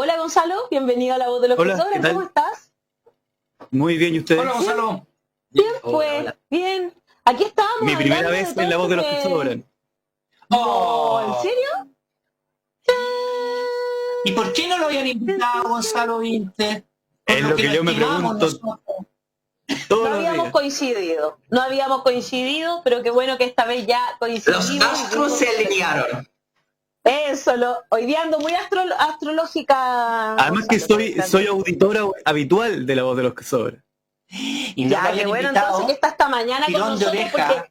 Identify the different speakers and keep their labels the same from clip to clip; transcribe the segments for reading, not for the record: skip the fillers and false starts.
Speaker 1: Hola Gonzalo, bienvenido a La Voz de los que
Speaker 2: Hola, ¿qué
Speaker 1: Sobran,
Speaker 2: tal?
Speaker 1: ¿cómo estás?
Speaker 2: Muy bien, ¿y ustedes?
Speaker 3: Hola, Gonzalo.
Speaker 1: Bien,
Speaker 3: Hola,
Speaker 1: pues,
Speaker 3: hola.
Speaker 1: bien. Aquí estábamos
Speaker 2: Mi primera
Speaker 1: hablando
Speaker 2: vez
Speaker 1: de
Speaker 2: en La
Speaker 1: todo
Speaker 2: Voz de
Speaker 1: esto
Speaker 2: los que sobran.
Speaker 1: No, ¿en
Speaker 3: Oh.
Speaker 1: serio?
Speaker 3: ¿Y por qué no lo habían invitado, Gonzalo Vinte? Por
Speaker 2: Es lo que yo me
Speaker 3: estimamos
Speaker 2: pregunto
Speaker 3: nosotros.
Speaker 2: todos
Speaker 1: No
Speaker 2: los
Speaker 1: habíamos
Speaker 2: días.
Speaker 1: coincidido, pero qué bueno que esta vez ya coincidimos.
Speaker 3: Los astros se alinearon.
Speaker 1: Eso, hoy día ando muy astrológica.
Speaker 2: Además que
Speaker 1: Gonzalo,
Speaker 2: soy auditora habitual de La Voz de los que sobran.
Speaker 3: Y no lo
Speaker 1: Ya, qué
Speaker 3: habían
Speaker 1: bueno
Speaker 3: invitado.
Speaker 1: entonces que está esta mañana con
Speaker 3: Tirón de
Speaker 1: nosotros porque
Speaker 3: oreja.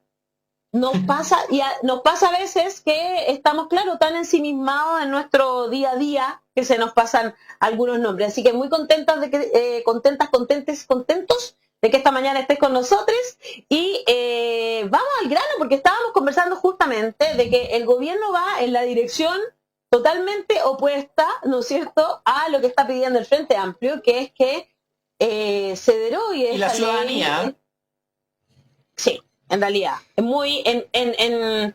Speaker 1: nos pasa a veces que estamos, claro, tan ensimismados en nuestro día a día que se nos pasan algunos nombres. Así que muy contentos contentos de que esta mañana estés con nosotros y vamos al grano porque estábamos conversando justamente de que el gobierno va en la dirección totalmente opuesta, ¿no es cierto?, a lo que está pidiendo el Frente Amplio, que es que se derogue
Speaker 3: Y la
Speaker 1: esta ley.
Speaker 3: ciudadanía.
Speaker 1: Sí, en realidad, muy en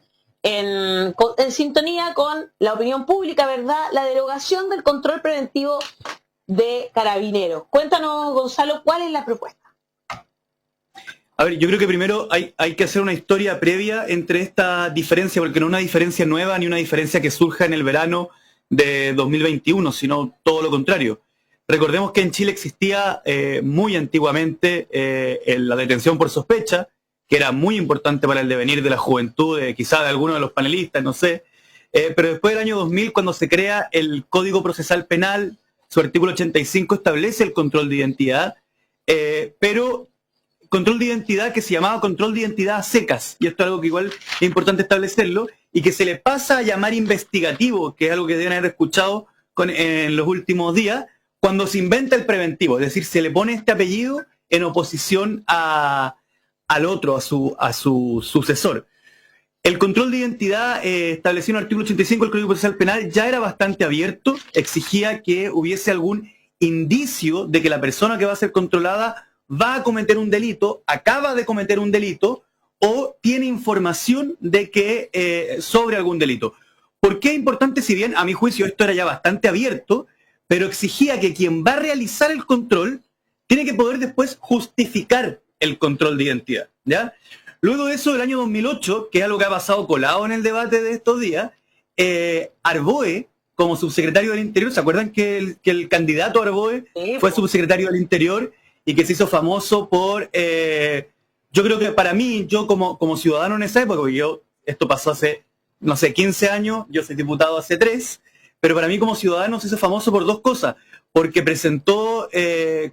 Speaker 1: sintonía con la opinión pública, ¿verdad? La derogación del control preventivo de Carabineros. Cuéntanos, Gonzalo, ¿cuál es la propuesta?
Speaker 2: A ver, yo creo que primero hay que hacer una historia previa entre esta diferencia, porque no es una diferencia nueva ni una diferencia que surja en el verano de 2021, sino todo lo contrario. Recordemos que en Chile existía muy antiguamente la detención por sospecha, que era muy importante para el devenir de la juventud, quizá de algunos de los panelistas, no sé. Pero después del año 2000, cuando se crea el Código Procesal Penal, su artículo 85 establece el control de identidad, pero control de identidad que se llamaba control de identidad a secas, y esto es algo que igual es importante establecerlo, y que se le pasa a llamar investigativo, que es algo que deben haber escuchado en los últimos días, cuando se inventa el preventivo, es decir, se le pone este apellido en oposición al otro, a su sucesor. El control de identidad establecido en el artículo 85 del Código Procesal Penal ya era bastante abierto, exigía que hubiese algún indicio de que la persona que va a ser controlada va a cometer un delito, acaba de cometer un delito o tiene información de que sobre algún delito. ¿Por qué es importante? Si bien a mi juicio esto era ya bastante abierto, pero exigía que quien va a realizar el control tiene que poder después justificar el control de identidad, ¿ya? Luego de eso, del año 2008, que es algo que ha pasado colado en el debate de estos días, Arboe, como subsecretario del Interior, ¿se acuerdan que el candidato Arboe fue subsecretario del Interior y que se hizo famoso por, yo creo que para mí, yo como ciudadano en esa época, porque esto pasó hace, no sé, 15 años, yo soy diputado hace 3, pero para mí como ciudadano se hizo famoso por dos cosas, porque presentó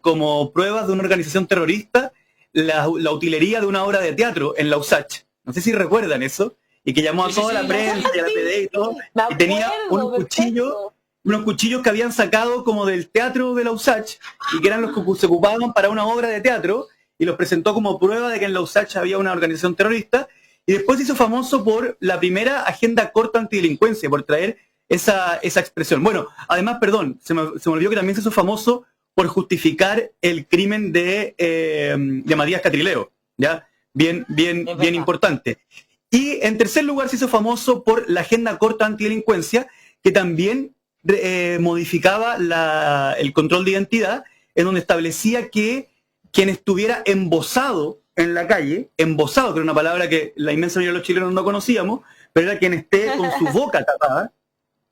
Speaker 2: como pruebas de una organización terrorista la utilería de una obra de teatro en la USACH. No sé si recuerdan eso, y que llamó a toda la prensa y a la PD y todo, y tenía unos cuchillos que habían sacado como del teatro de la USACH y que eran los que se ocupaban para una obra de teatro, y los presentó como prueba de que en la USACH había una organización terrorista, y después se hizo famoso por la primera agenda corta antidelincuencia, por traer esa expresión. Bueno, además, perdón, se me olvidó que también se hizo famoso por justificar el crimen de Matías Catrileo, ¿ya? Bien importante. Y en tercer lugar se hizo famoso por la agenda corta antidelincuencia, que también modificaba el control de identidad, en donde establecía que quien estuviera embosado en la calle, embosado, que era una palabra que la inmensa mayoría de los chilenos no conocíamos, pero era quien esté con su boca tapada,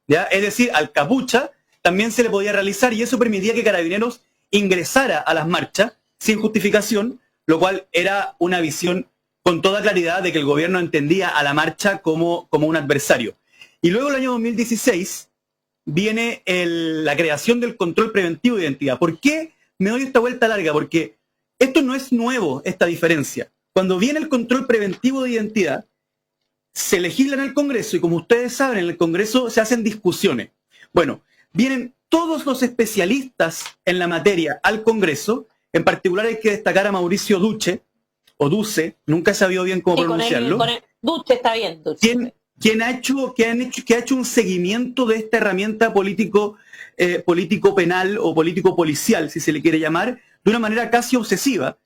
Speaker 2: ¿ya? Es decir, al capucha, también se le podía realizar, y eso permitía que Carabineros ingresara a las marchas sin justificación, lo cual era una visión con toda claridad de que el gobierno entendía a la marcha como un adversario. Y luego el año 2016 viene la creación del control preventivo de identidad. ¿Por qué me doy esta vuelta larga? Porque esto no es nuevo, esta diferencia. Cuando viene el control preventivo de identidad, se legisla en el Congreso, y como ustedes saben, en el Congreso se hacen discusiones. Bueno, vienen todos los especialistas en la materia al Congreso. En particular hay que destacar a Mauricio Duce, o Duce, nunca he sabido bien cómo pronunciarlo.
Speaker 1: Duce está bien, Duce.
Speaker 2: Que ha hecho un seguimiento de esta herramienta político penal o político policial, si se le quiere llamar, de una manera casi obsesiva.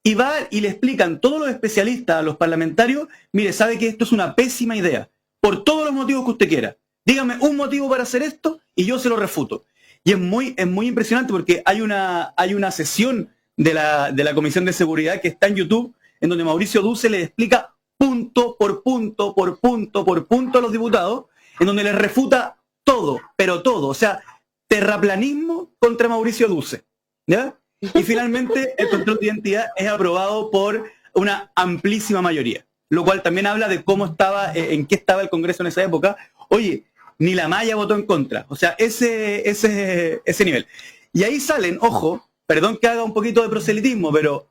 Speaker 2: Y va y le explican todos los especialistas a los parlamentarios: mire, sabe que esto es una pésima idea, por todos los motivos que usted quiera. Dígame un motivo para hacer esto y yo se lo refuto. Y es muy impresionante porque hay una sesión de la Comisión de Seguridad que está en YouTube, en donde Mauricio Duce le explica punto por punto, por punto, por punto a los diputados, en donde les refuta todo, pero todo. O sea, terraplanismo contra Mauricio Duce, ¿ya? Y finalmente el control de identidad es aprobado por una amplísima mayoría, lo cual también habla de cómo estaba, en qué estaba el Congreso en esa época. Oye, ni la Maya votó en contra. O sea, ese nivel. Y ahí salen, ojo, perdón que haga un poquito de proselitismo, pero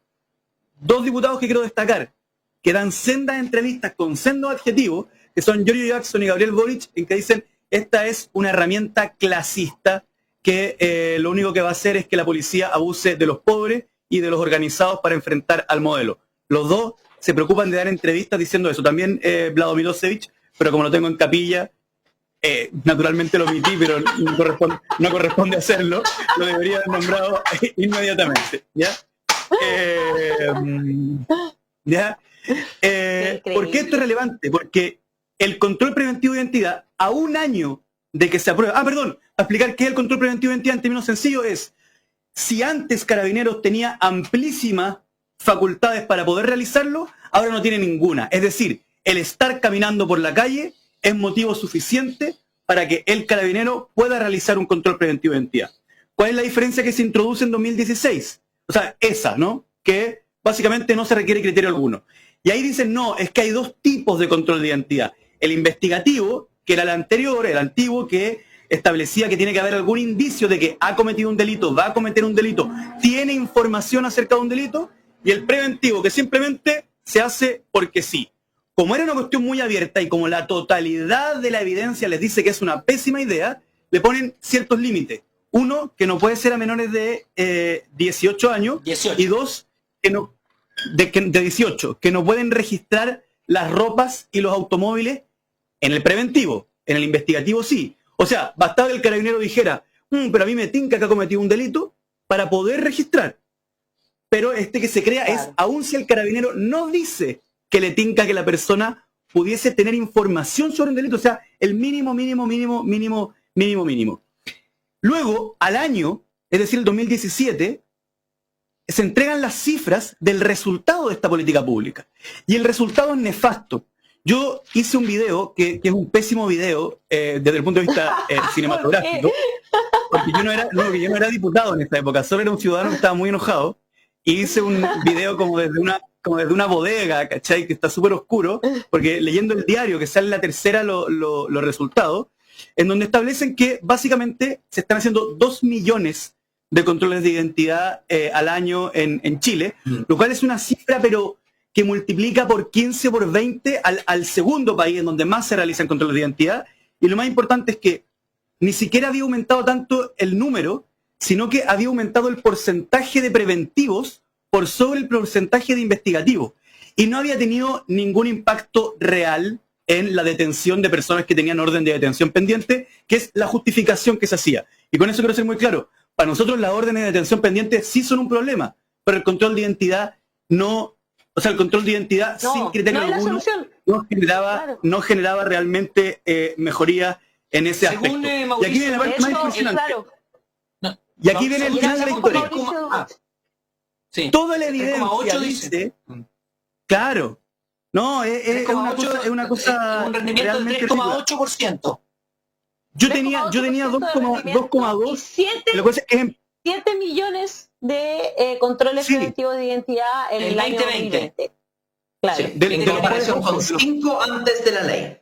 Speaker 2: dos diputados que quiero destacar, que dan sendas entrevistas con sendos adjetivos, que son Giorgio Jackson y Gabriel Boric, en que dicen, esta es una herramienta clasista que lo único que va a hacer es que la policía abuse de los pobres y de los organizados para enfrentar al modelo. Los dos se preocupan de dar entrevistas diciendo eso. También Vlado Milosevich, pero como lo tengo en capilla, naturalmente lo omití, pero no corresponde hacerlo. Lo debería haber nombrado inmediatamente. ¿Ya? ¿Ya? ¿Por qué esto es relevante? Porque el control preventivo de identidad, a un año de que se apruebe... para explicar qué es el control preventivo de identidad en términos sencillos es, si antes Carabineros tenía amplísimas facultades para poder realizarlo, ahora no tiene ninguna. Es decir, el estar caminando por la calle es motivo suficiente para que el carabinero pueda realizar un control preventivo de identidad. ¿Cuál es la diferencia que se introduce en 2016? O sea, esa, ¿no? Que básicamente no se requiere criterio alguno. Y ahí dicen, no, es que hay dos tipos de control de identidad. El investigativo, que era el anterior, el antiguo, que establecía que tiene que haber algún indicio de que ha cometido un delito, va a cometer un delito, tiene información acerca de un delito, y el preventivo, que simplemente se hace porque sí. Como era una cuestión muy abierta y como la totalidad de la evidencia les dice que es una pésima idea, le ponen ciertos límites. Uno, que no puede ser a menores de 18 años,
Speaker 3: 18.
Speaker 2: Y dos, de 18, que no pueden registrar las ropas y los automóviles en el preventivo. En el investigativo sí. O sea, bastaba que el carabinero dijera, pero a mí me tinca que ha cometido un delito para poder registrar. Pero que se crea es, aun si el carabinero no dice que le tinca que la persona pudiese tener información sobre un delito, o sea, el mínimo. Luego, al año, es decir, el 2017, se entregan las cifras del resultado de esta política pública. Y el resultado es nefasto. Yo hice un video, que es un pésimo video desde el punto de vista cinematográfico, porque yo no era diputado en esta época, solo era un ciudadano que estaba muy enojado, y hice un video como desde una bodega, ¿cachai? Que está súper oscuro, porque leyendo el diario, que sale la tercera los resultados, en donde establecen que básicamente se están haciendo 2 millones de controles de identidad al año en Chile, lo cual es una cifra, pero que multiplica por 15, por 20 al segundo país en donde más se realizan controles de identidad. Y lo más importante es que ni siquiera había aumentado tanto el número, sino que había aumentado el porcentaje de preventivos por sobre el porcentaje de investigativos. Y no había tenido ningún impacto real en la detención de personas que tenían orden de detención pendiente, que es la justificación que se hacía. Y con eso quiero ser muy claro. Para nosotros las órdenes de detención pendiente sí son un problema, pero el control de identidad no... O sea, el control de identidad sin criterio alguno no generaba realmente mejoría en ese aspecto. Y aquí viene la parte más impresionante. Y aquí viene el final de la historia. Toda la evidencia dice... Claro. No, es una cosa
Speaker 3: un rendimiento
Speaker 2: realmente
Speaker 3: del 3,8%.
Speaker 2: Yo tenía 2,2. Lo que pasa es que
Speaker 1: 7 millones de controles preventivos de identidad en el año 2020. Claro.
Speaker 4: Sí, en comparación con 5 antes de la ley.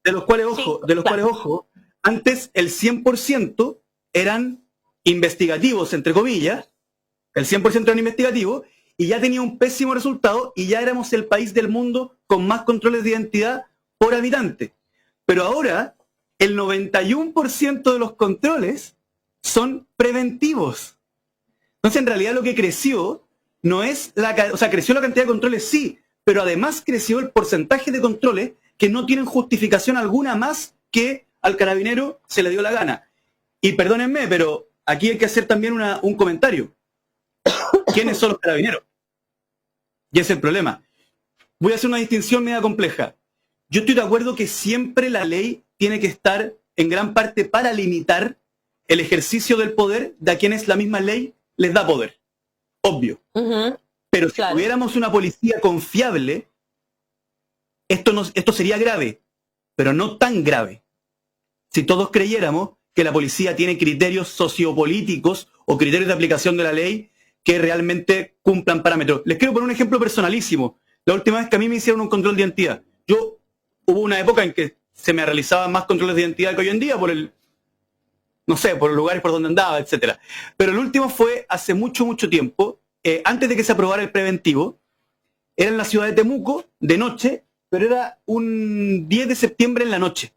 Speaker 2: De los cuales, ojo, antes el 100% eran investigativos, entre comillas, el 100% eran investigativos, y ya tenía un pésimo resultado, y ya éramos el país del mundo con más controles de identidad por habitante. Pero ahora, el 91% de los controles son preventivos. Entonces, en realidad lo que creció no es creció la cantidad de controles, sí, pero además creció el porcentaje de controles que no tienen justificación alguna más que al carabinero se le dio la gana. Y perdónenme, pero aquí hay que hacer también un comentario. ¿Quiénes son los carabineros? Y ese es el problema. Voy a hacer una distinción media compleja. Yo estoy de acuerdo que siempre la ley tiene que estar en gran parte para limitar el ejercicio del poder de a quienes la misma ley les da poder. Obvio. Pero si tuviéramos una policía confiable, esto sería grave, pero no tan grave. Si todos creyéramos que la policía tiene criterios sociopolíticos o criterios de aplicación de la ley que realmente cumplan parámetros. Les quiero poner un ejemplo personalísimo. La última vez que a mí me hicieron un control de identidad, hubo una época en que se me realizaban más controles de identidad que hoy en día por los lugares por donde andaba, etcétera. Pero el último fue hace mucho, mucho tiempo, antes de que se aprobara el preventivo. Era en la ciudad de Temuco, de noche, pero era un 10 de septiembre en la noche,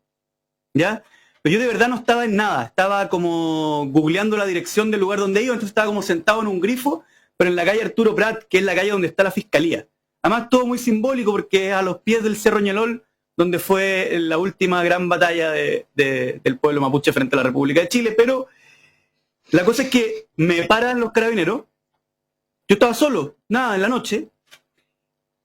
Speaker 2: ¿ya? Pero yo de verdad no estaba en nada, estaba como googleando la dirección del lugar donde iba, entonces estaba como sentado en un grifo, pero en la calle Arturo Prat, que es la calle donde está la fiscalía. Además, todo muy simbólico porque es a los pies del Cerro Ñelol, donde fue la última gran batalla del pueblo mapuche frente a la República de Chile. Pero la cosa es que me paran los carabineros, yo estaba solo, nada, en la noche,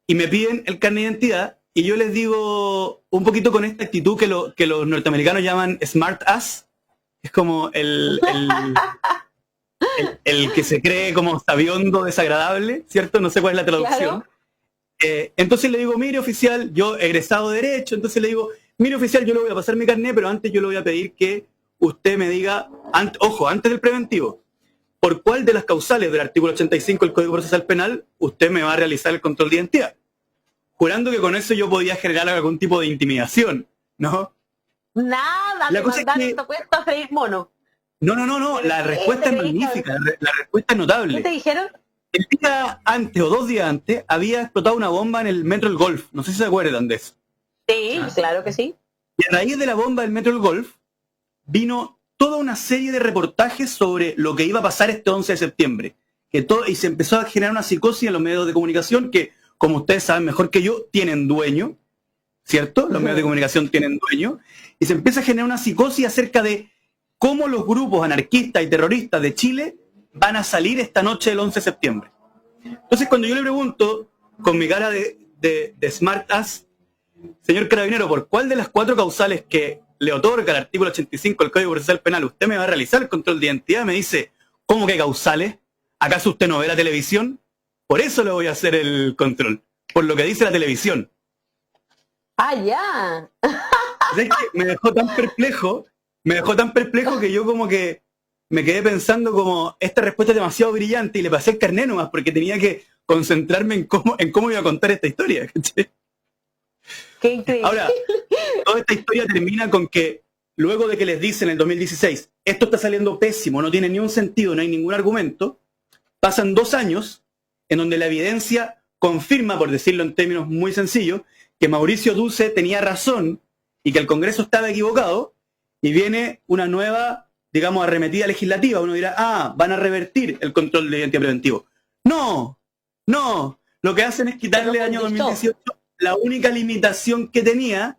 Speaker 2: y me piden el carnet de identidad, y yo les digo, un poquito con esta actitud que los norteamericanos llaman smart ass, es como el que se cree como sabiondo, desagradable, ¿cierto? No sé cuál es la traducción. Claro. Entonces le digo, mire oficial, yo egresado de Derecho, entonces le digo, mire oficial, yo le voy a pasar mi carnet, pero antes yo le voy a pedir que usted me diga, antes del preventivo, por cuál de las causales del artículo 85 del Código Procesal Penal usted me va a realizar el control de identidad. Jurando que con eso yo podía generar algún tipo de intimidación, ¿no?
Speaker 1: Nada,
Speaker 2: la cosa es que
Speaker 1: puesto a freír mono.
Speaker 2: No, la respuesta es magnífica, la respuesta es notable.
Speaker 1: ¿Qué te dijeron?
Speaker 2: El día antes o 2 días antes había explotado una bomba en el Metro El Golf. No sé si se acuerdan de eso.
Speaker 1: Sí, claro que sí.
Speaker 2: Y a raíz de la bomba del Metro El Golf vino toda una serie de reportajes sobre lo que iba a pasar este 11 de septiembre. Y se empezó a generar una psicosis en los medios de comunicación que, como ustedes saben mejor que yo, tienen dueño, ¿cierto? Los medios de comunicación tienen dueño. Y se empieza a generar una psicosis acerca de cómo los grupos anarquistas y terroristas de Chile van a salir esta noche del 11 de septiembre. Entonces, cuando yo le pregunto, con mi cara de smart ass, señor carabinero, ¿por cuál de las 4 causales que le otorga el artículo 85 del Código Procesal Penal usted me va a realizar el control de identidad? Me dice, ¿cómo que causales? ¿Acaso usted no ve la televisión? Por eso le voy a hacer el control, por lo que dice la televisión.
Speaker 1: ¡Ah, ya!
Speaker 2: Es que me dejó tan perplejo que yo como que me quedé pensando como, esta respuesta es demasiado brillante, y le pasé el carnet nomás porque tenía que concentrarme en cómo iba a contar esta historia. ¿Cachai?
Speaker 1: ¡Qué increíble!
Speaker 2: Ahora, toda esta historia termina con que, luego de que les dicen en el 2016, esto está saliendo pésimo, no tiene ni un sentido, no hay ningún argumento, pasan 2 años en donde la evidencia confirma, por decirlo en términos muy sencillos, que Mauricio Duce tenía razón y que el Congreso estaba equivocado, y viene una nueva, digamos, arremetida legislativa. Uno dirá, van a revertir el control de identidad preventivo. No, lo que hacen es quitarle año 2018 la única limitación que tenía,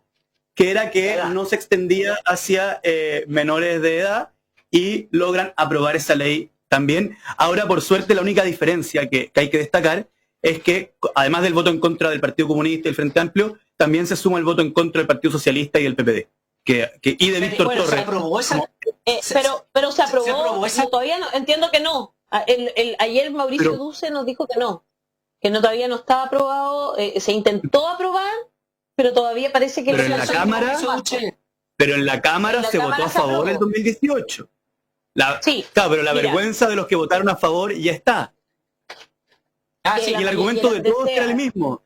Speaker 2: que era que no se extendía hacia menores de edad, y logran aprobar esa ley también. Ahora, por suerte, la única diferencia que hay que destacar es que, además del voto en contra del Partido Comunista y el Frente Amplio, también se suma el voto en contra del Partido Socialista y del PPD. Y de Víctor Torres.
Speaker 3: ¿Se aprobó esa?
Speaker 1: Pero se aprobó,
Speaker 3: ¿Se aprobó esa?
Speaker 1: No, todavía no, entiendo que no. Ayer Mauricio Duce nos dijo que no todavía no estaba aprobado, se intentó aprobar, pero todavía parece que...
Speaker 2: Pero en la Cámara se votó a favor en 2018.
Speaker 1: Sí,
Speaker 2: claro, pero la vergüenza de los que votaron a favor ya está.
Speaker 3: Sí,
Speaker 2: y el argumento de todos era el mismo.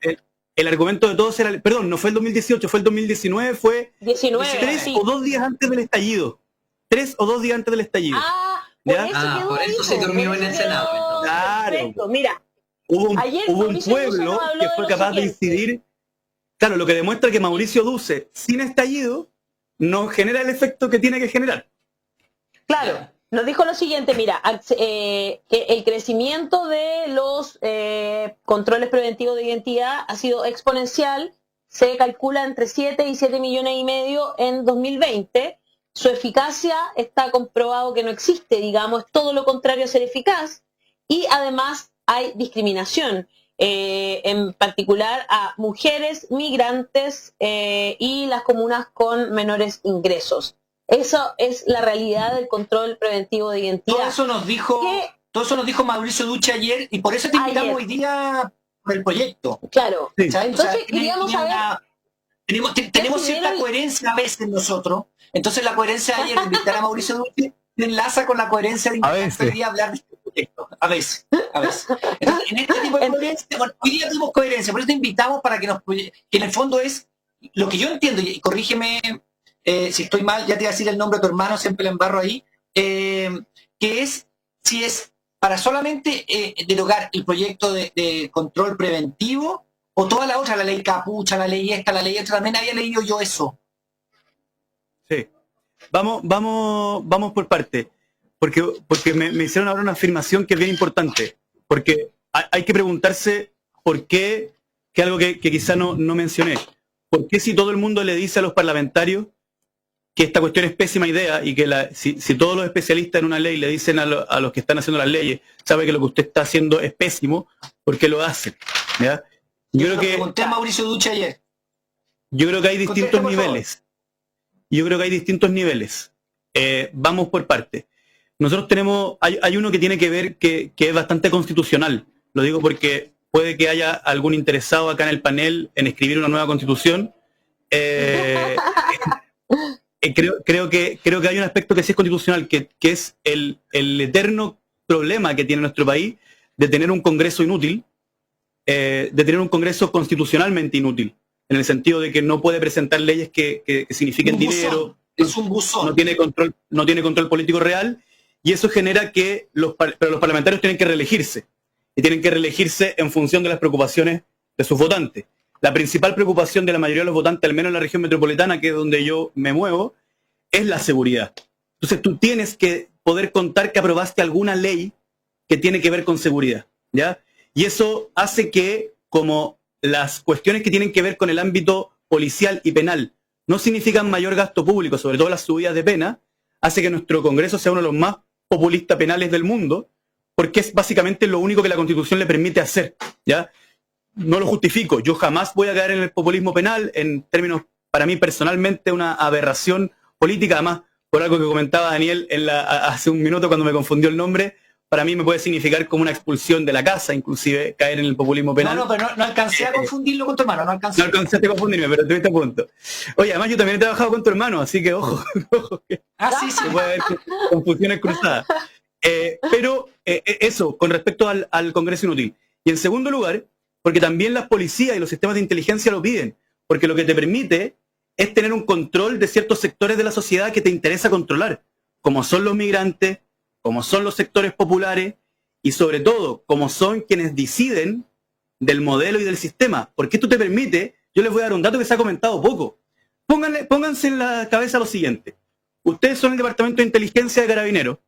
Speaker 2: El argumento de todos era... Perdón, no fue el 2018, fue el 2019, fue 3 o 2 días antes del estallido. 3 o 2 días antes del estallido.
Speaker 4: Por eso se durmió en el Senado.
Speaker 2: Claro.
Speaker 1: Perfecto. Mira,
Speaker 2: hubo un pueblo que fue capaz de incidir. Claro, lo que demuestra que Mauricio Duce, sin estallido, no genera el efecto que tiene que generar.
Speaker 1: Claro. Nos dijo lo siguiente, mira, que el crecimiento de los controles preventivos de identidad ha sido exponencial, se calcula entre 7 y 7 millones y medio en 2020. Su eficacia está comprobado que no existe, digamos, es todo lo contrario a ser eficaz, y además hay discriminación, en particular a mujeres, migrantes y las comunas con menores ingresos. Eso es la realidad del control preventivo de identidad.
Speaker 3: Todo eso nos dijo Mauricio Duche ayer, y por eso te invitamos hoy día por el proyecto.
Speaker 1: Claro.
Speaker 2: Sí.
Speaker 3: ¿Sabes?
Speaker 1: Entonces, queríamos saber...
Speaker 3: Tenemos cierta coherencia a veces nosotros. Entonces la coherencia de ayer de invitar a Mauricio Duque se enlaza con la coherencia de invitar hoy día a hablar de este proyecto. A veces. Entonces, en este tipo de coherencia, bueno, hoy día tenemos coherencia, por eso te invitamos para que en el fondo es lo que yo entiendo, y corrígeme si estoy mal, ya te voy a decir el nombre de tu hermano, siempre le embarro ahí, que es si es para solamente derogar el proyecto de control preventivo, o toda la otra, la ley capucha, la ley esta, la ley otra, también había leído yo eso.
Speaker 2: Sí. Vamos por parte. Porque me hicieron ahora una afirmación que es bien importante. Porque hay que preguntarse por qué, que algo que quizá no mencioné. ¿Por qué si todo el mundo le dice a los parlamentarios que esta cuestión es pésima idea y que si todos los especialistas en una ley le dicen a los que están haciendo las leyes, sabe que lo que usted está haciendo es pésimo, ¿por qué lo hacen? ¿Ya? Yo creo que
Speaker 3: conté a Mauricio Duche ayer.
Speaker 2: Yo creo que hay distintos niveles. Vamos por parte. Nosotros hay uno que tiene que ver que es bastante constitucional. Lo digo porque puede que haya algún interesado acá en el panel en escribir una nueva constitución. Creo que hay un aspecto que sí es constitucional, que es el eterno problema que tiene nuestro país de tener un Congreso inútil, de tener un Congreso constitucionalmente inútil, en el sentido de que no puede presentar leyes que signifiquen dinero,
Speaker 3: es un buzón.
Speaker 2: no tiene control político real, y eso genera que los parlamentarios tienen que reelegirse, y tienen que reelegirse en función de las preocupaciones de sus votantes. La principal preocupación de la mayoría de los votantes, al menos en la región metropolitana, que es donde yo me muevo, es la seguridad. Entonces tú tienes que poder contar que aprobaste alguna ley que tiene que ver con seguridad, ¿ya? Y eso hace que, como las cuestiones que tienen que ver con el ámbito policial y penal no significan mayor gasto público, sobre todo las subidas de pena, hace que nuestro Congreso sea uno de los más populistas penales del mundo, porque es básicamente lo único que la Constitución le permite hacer, ¿ya? No lo justifico, yo jamás voy a caer en el populismo penal, en términos, para mí personalmente, una aberración política, además, por algo que comentaba Daniel hace un minuto cuando me confundió el nombre. Para mí me puede significar como una expulsión de la casa, inclusive caer en el populismo penal.
Speaker 3: Pero no alcancé a confundirlo con tu hermano, no alcancé.
Speaker 2: No alcanzaste a confundirme, pero estuviste a punto. Oye, además yo también he trabajado con tu hermano, así que ojo.
Speaker 3: Sí.
Speaker 2: Puede haber confusiones cruzadas. Pero eso, con respecto al Congreso inútil. Y en segundo lugar, porque también las policías y los sistemas de inteligencia lo piden, porque lo que te permite es tener un control de ciertos sectores de la sociedad que te interesa controlar, como son los migrantes, como son los sectores populares y sobre todo como son quienes deciden del modelo y del sistema. Porque esto te permite, yo les voy a dar un dato que se ha comentado poco. Pónganse en la cabeza lo siguiente. Ustedes son el Departamento de Inteligencia de Carabineros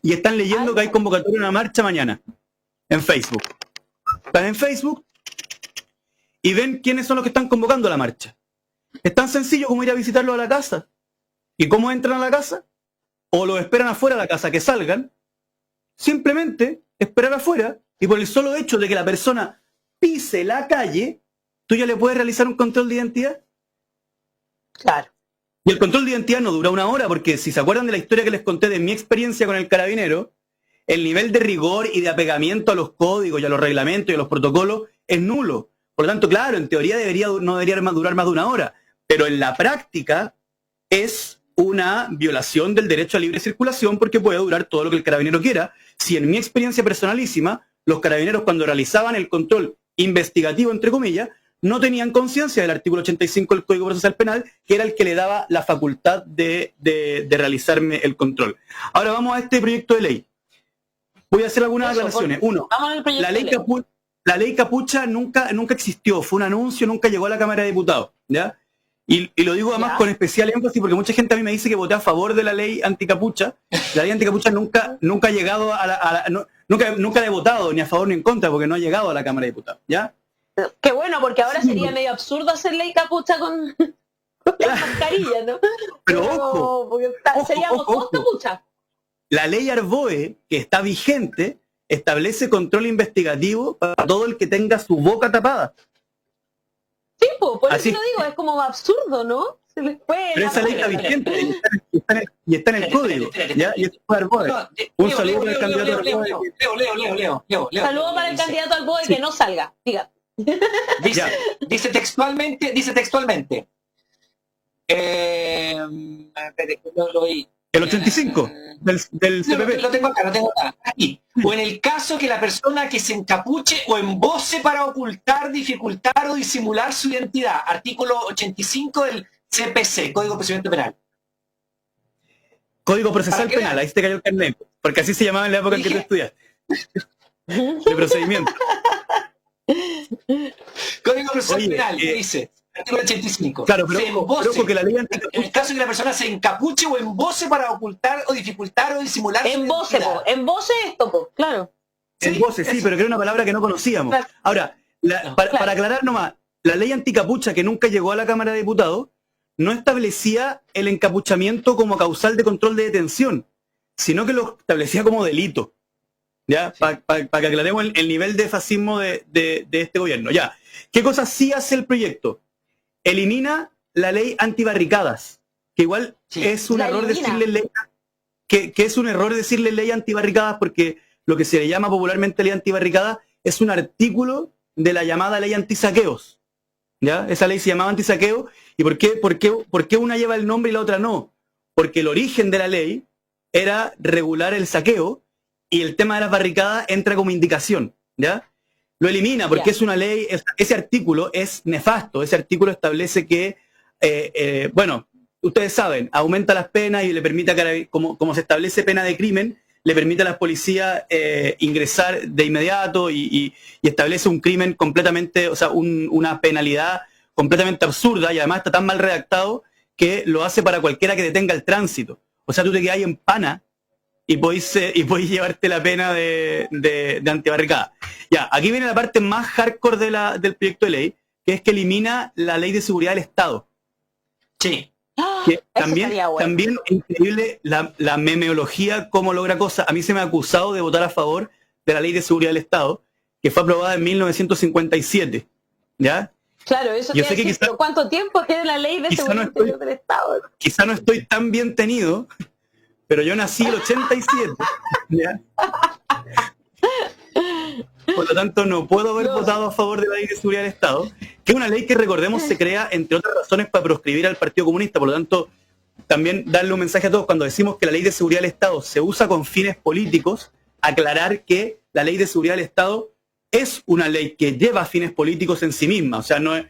Speaker 2: y están leyendo que hay convocatoria de una marcha mañana en Facebook. Están en Facebook y ven quiénes son los que están convocando a la marcha. Es tan sencillo como ir a visitarlos a la casa. ¿Y cómo entran a la casa? O los esperan afuera de la casa que salgan, simplemente esperar afuera, y por el solo hecho de que la persona pise la calle, tú ya le puedes realizar un control de identidad.
Speaker 1: Claro.
Speaker 2: Y el control de identidad no dura una hora, porque si se acuerdan de la historia que les conté de mi experiencia con el carabinero, el nivel de rigor y de apegamiento a los códigos y a los reglamentos y a los protocolos es nulo. Por lo tanto, claro, en teoría no debería durar más de una hora, pero en la práctica es una violación del derecho a libre circulación, porque puede durar todo lo que el carabinero quiera. Si en mi experiencia personalísima, los carabineros cuando realizaban el control investigativo, entre comillas, no tenían conciencia del artículo 85 del Código Procesal Penal, que era el que le daba la facultad de realizarme el control. Ahora vamos a este proyecto de ley. Voy a hacer algunas aclaraciones. Uno, la ley capucha nunca existió, fue un anuncio, nunca llegó a la Cámara de Diputados, ¿ya? Y lo digo además con especial énfasis porque mucha gente a mí me dice que voté a favor de la ley anticapucha. La ley anticapucha nunca ha llegado nunca la he votado ni a favor ni en contra, porque no ha llegado a la Cámara de Diputados, ¿ya?
Speaker 1: Qué bueno, porque ahora sería medio absurdo hacer ley capucha con la mascarilla, ¿no?
Speaker 2: Pero ojo,
Speaker 1: seríamos todos capucha.
Speaker 2: La ley Arboe, que está vigente, establece control investigativo para todo el que tenga su boca tapada.
Speaker 1: Sí, por
Speaker 2: Así
Speaker 1: eso lo digo, es como absurdo, ¿no? Se les fue
Speaker 2: Pero esa ley está vigente y está en el código. ¿Ya? Y esto puede dar poder. Un saludo para el candidato al BOE.
Speaker 3: Leo.
Speaker 1: Saludo para el candidato al BOE que no salga. Diga.
Speaker 3: Dice textualmente.
Speaker 2: El 85 del CPP.
Speaker 3: Lo tengo acá. Aquí. O en el caso que la persona que se encapuche o embose para ocultar, dificultar o disimular su identidad. Artículo 85 del CPC, Código de Procedimiento Penal.
Speaker 2: Código Procesal Penal, ahí se te cayó el carnet. Porque así se llamaba en la época en que tú estudiaste. De procedimiento.
Speaker 3: Código Procesal Penal, dice. Artículo 85.
Speaker 2: Claro, pero ojo que la ley
Speaker 3: en el caso que la persona se encapuche o embose para ocultar o dificultar o disimular su identidad.
Speaker 1: Embose esto, po, claro.
Speaker 2: Embose, sí, pero que era una palabra que no conocíamos.
Speaker 1: Claro.
Speaker 2: Ahora, para aclarar nomás, la ley anticapucha que nunca llegó a la Cámara de Diputados no establecía el encapuchamiento como causal de control de detención, sino que lo establecía como delito. ¿Ya? Para que aclaremos el nivel de fascismo de este gobierno. Ya. ¿Qué cosas sí hace el proyecto? Elimina la ley antibarricadas, que igual es un error decirle ley, que es un error decirle ley antibarricadas, porque lo que se le llama popularmente ley antibarricadas es un artículo de la llamada ley antisaqueos. ¿Ya? Esa ley se llamaba antisaqueo. ¿Y por qué una lleva el nombre y la otra no? Porque el origen de la ley era regular el saqueo y el tema de las barricadas entra como indicación. ¿Ya? Lo elimina porque es una ley, ese artículo es nefasto. Ese artículo establece que, bueno, ustedes saben, aumenta las penas y le permite, como se establece pena de crimen, le permite a las policías ingresar de inmediato y establece un crimen completamente, o sea, una penalidad completamente absurda, y además está tan mal redactado que lo hace para cualquiera que detenga el tránsito. O sea, tú te quedas ahí en pana y podéis llevarte la pena de antibarricada. Ya, aquí viene la parte más hardcore del proyecto de ley, que es que elimina la Ley de Seguridad del Estado.
Speaker 3: Sí.
Speaker 2: Que también es increíble la memeología, cómo logra cosas. A mí se me ha acusado de votar a favor de la Ley de Seguridad del Estado, que fue aprobada en 1957. ¿Ya?
Speaker 1: Claro, eso
Speaker 2: yo sé que quizá,
Speaker 1: ¿cuánto tiempo tiene la Ley de Seguridad del Estado?
Speaker 2: Quizá no estoy tan bien tenido, pero yo nací en el 87. ¿Ya? Por lo tanto, no puedo haber votado a favor de la Ley de Seguridad del Estado, que es una ley que, recordemos, se crea, entre otras razones, para proscribir al Partido Comunista. Por lo tanto, también darle un mensaje a todos, cuando decimos que la Ley de Seguridad del Estado se usa con fines políticos, aclarar que la Ley de Seguridad del Estado es una ley que lleva fines políticos en sí misma. O sea, no es,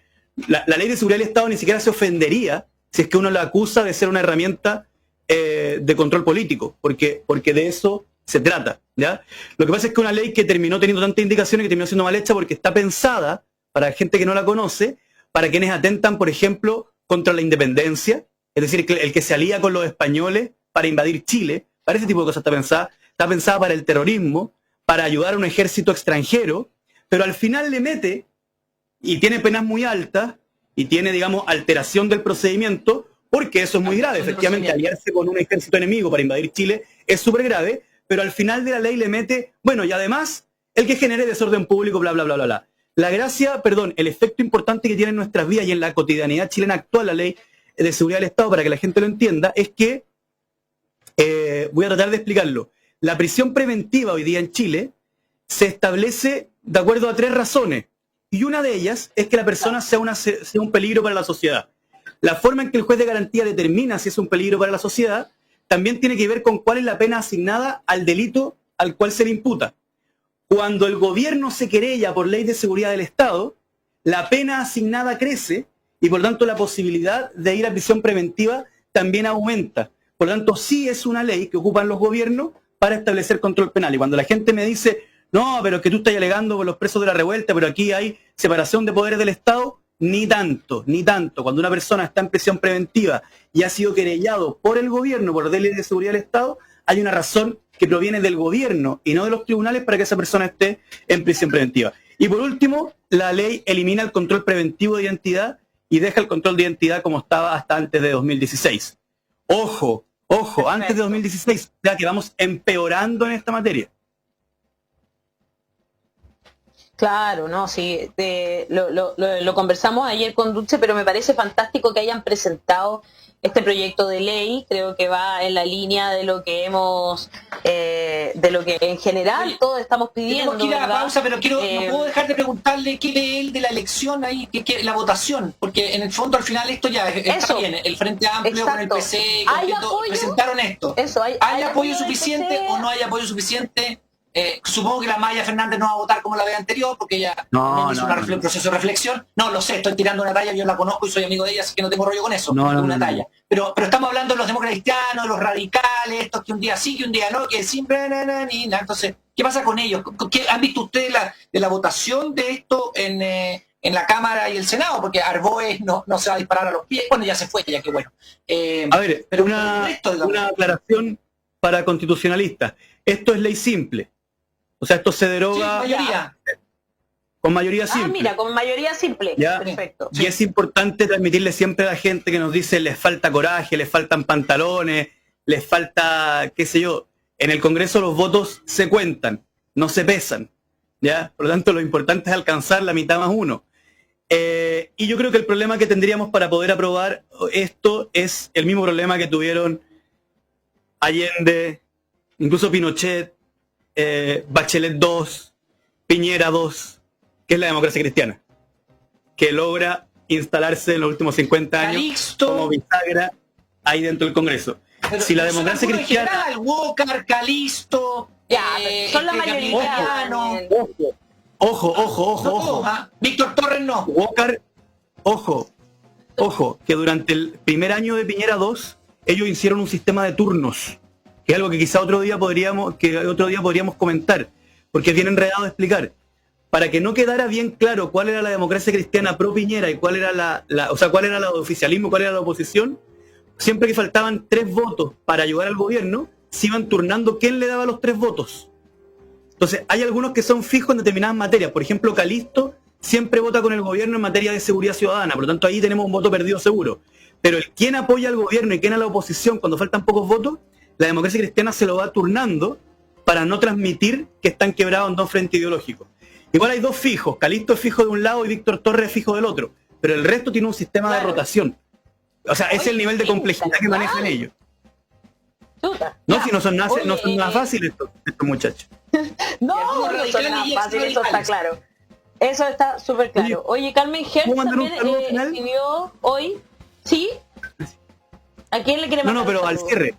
Speaker 2: la Ley de Seguridad del Estado ni siquiera se ofendería si es que uno la acusa de ser una herramienta de control político, porque de eso se trata. ¿Ya? Lo que pasa es que una ley que terminó teniendo tantas indicaciones, que terminó siendo mal hecha, porque está pensada, para gente que no la conoce, para quienes atentan, por ejemplo, contra la independencia, es decir, el que se alía con los españoles para invadir Chile. Para ese tipo de cosas está pensada para el terrorismo, para ayudar a un ejército extranjero, pero al final le mete, y tiene penas muy altas, y tiene, digamos, alteración del procedimiento, porque eso es muy grave. Efectivamente, aliarse con un ejército enemigo para invadir Chile es súper grave, pero al final de la ley le mete, bueno, y además, el que genere desorden público, bla, bla, bla, bla, bla. La gracia, el efecto importante que tiene en nuestras vidas y en la cotidianidad chilena actual, la Ley de Seguridad del Estado, para que la gente lo entienda, es que, voy a tratar de explicarlo, la prisión preventiva hoy día en Chile se establece de acuerdo a 3 razones, y una de ellas es que la persona sea un peligro para la sociedad. La forma en que el juez de garantía determina si es un peligro para la sociedad también tiene que ver con cuál es la pena asignada al delito al cual se le imputa. Cuando el gobierno se querella por Ley de Seguridad del Estado, la pena asignada crece y por lo tanto la posibilidad de ir a prisión preventiva también aumenta. Por lo tanto, sí es una ley que ocupan los gobiernos para establecer control penal. Y cuando la gente me dice, no, pero es que tú estás alegando por los presos de la revuelta, pero aquí hay separación de poderes del Estado, ni tanto, ni tanto. Cuando una persona está en prisión preventiva y ha sido querellado por el gobierno, por Ley de Seguridad del Estado, hay una razón que proviene del gobierno y no de los tribunales para que esa persona esté en prisión preventiva. Y por último, la ley elimina el control preventivo de identidad y deja el control de identidad como estaba hasta antes de 2016. Ojo, antes de 2016, ya que vamos empeorando en esta materia.
Speaker 1: Claro, no, sí, lo conversamos ayer con Dulce, pero me parece fantástico que hayan presentado este proyecto de ley. Creo que va en la línea de lo que de lo que en general todos estamos pidiendo.
Speaker 3: Tenemos que ir a la
Speaker 1: ¿verdad?
Speaker 3: pausa, pero no puedo dejar de preguntarle qué lee él de la elección ahí, la votación, porque en el fondo al final esto ya está bien, el Frente Amplio con el PC, presentaron esto. ¿Hay apoyo suficiente o no hay apoyo suficiente? Supongo que la Maya Fernández no va a votar como la vez anterior, porque ella hizo un proceso de reflexión. No, lo sé, estoy tirando una talla, yo la conozco y soy amigo de ella, así que no tengo rollo con eso, una talla. Pero estamos hablando de los demócratas cristianos, de los radicales, estos que un día sí, que un día no, que siempre... Entonces, ¿qué pasa con ellos? ¿Qué han visto ustedes de la votación de esto en la Cámara y el Senado? Porque Arboes no se va a disparar a los pies. Bueno, ya se fue, ya que bueno.
Speaker 2: A ver, pero una aclaración para constitucionalistas. Esto es ley simple. O sea, esto se deroga con mayoría simple.
Speaker 1: Mira, con mayoría simple.
Speaker 2: ¿Ya?
Speaker 1: Perfecto.
Speaker 2: Y es importante transmitirle siempre a la gente que nos dice les falta coraje, les faltan pantalones, les falta, qué sé yo. En el Congreso los votos se cuentan, no se pesan. ¿Ya? Por lo tanto, lo importante es alcanzar la mitad más uno. Y yo creo que el problema que tendríamos para poder aprobar esto es el mismo problema que tuvieron Allende, incluso Pinochet, Bachelet 2, Piñera 2, que es la democracia cristiana, que logra instalarse en los últimos 50 años como bisagra ahí dentro del Congreso.
Speaker 3: Pero
Speaker 2: si la democracia cristiana...
Speaker 3: General, Walker, Calisto,
Speaker 1: son la mayoría.
Speaker 2: Ojo.
Speaker 3: Víctor Torres no.
Speaker 2: Walker, ojo, que durante el primer año de Piñera 2, ellos hicieron un sistema de turnos, que es algo que quizá otro día podríamos comentar, porque es bien enredado de explicar. Para que no quedara bien claro cuál era la democracia cristiana pro Piñera y cuál era cuál era el oficialismo, cuál era la oposición, siempre que faltaban 3 votos para ayudar al gobierno, se iban turnando quién le daba los 3 votos. Entonces, hay algunos que son fijos en determinadas materias. Por ejemplo, Calisto siempre vota con el gobierno en materia de seguridad ciudadana, por lo tanto ahí tenemos un voto perdido seguro. Pero el quién apoya al gobierno y quién a la oposición cuando faltan pocos votos, la democracia cristiana se lo va turnando para no transmitir que están quebrados en 2 frentes ideológicos. Igual hay 2 fijos, Calisto es fijo de un lado y Víctor Torres es fijo del otro, pero el resto tiene un sistema de rotación. O sea, ese es el nivel de complejidad que manejan ellos. Si no son nada fáciles estos muchachos.
Speaker 1: No son nada fáciles, eso está claro. Eso está súper claro. Oye, Carmen Hertz también escribió hoy. ¿Sí? ¿A quién le quiere mandar?
Speaker 2: No, pero al cierre.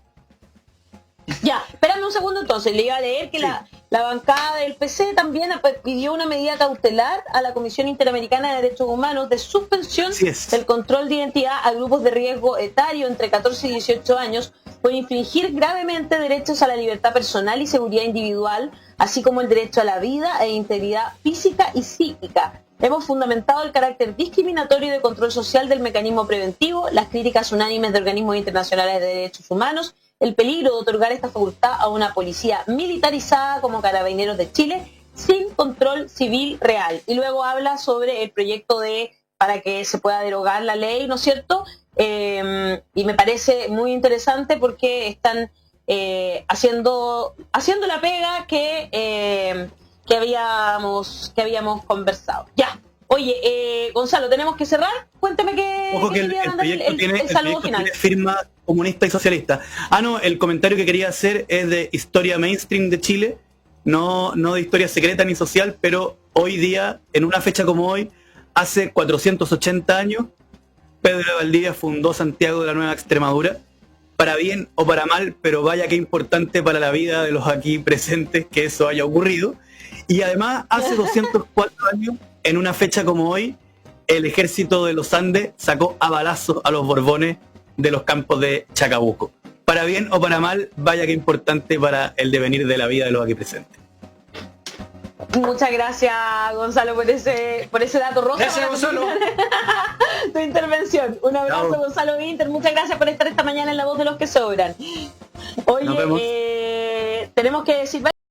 Speaker 1: Ya, espérame un segundo entonces. Le iba a leer que la bancada del PC también pidió una medida cautelar a la Comisión Interamericana de Derechos Humanos de suspensión del control de identidad a grupos de riesgo etario entre 14 y 18 años por infringir gravemente derechos a la libertad personal y seguridad individual, así como el derecho a la vida e integridad física y psíquica. Hemos fundamentado el carácter discriminatorio y de control social del mecanismo preventivo, las críticas unánimes de organismos internacionales de derechos humanos, el peligro de otorgar esta facultad a una policía militarizada como Carabineros de Chile, sin control civil real. Y luego habla sobre el proyecto para que se pueda derogar la ley, ¿no es cierto? Y me parece muy interesante porque están haciendo la pega que habíamos conversado. Ya. Oye, Gonzalo, tenemos que cerrar. Cuéntame que
Speaker 2: el proyecto tiene firma comunista y socialista. El comentario que quería hacer es de historia mainstream de Chile, no de historia secreta ni social, pero hoy día, en una fecha como hoy, hace 480 años, Pedro de Valdivia fundó Santiago de la Nueva Extremadura, para bien o para mal, pero vaya que importante para la vida de los aquí presentes que eso haya ocurrido. Y además, hace 204 años, en una fecha como hoy, el ejército de los Andes sacó a balazos a los Borbones de los campos de Chacabuco. Para bien o para mal, vaya que importante para el devenir de la vida de los aquí presentes.
Speaker 1: Muchas gracias, Gonzalo, por ese dato rojo.
Speaker 3: Gracias, Gonzalo.
Speaker 1: Tu intervención. Un abrazo, Gonzalo Winter. Muchas gracias por estar esta mañana en La Voz de los que Sobran. Oye, tenemos que decir...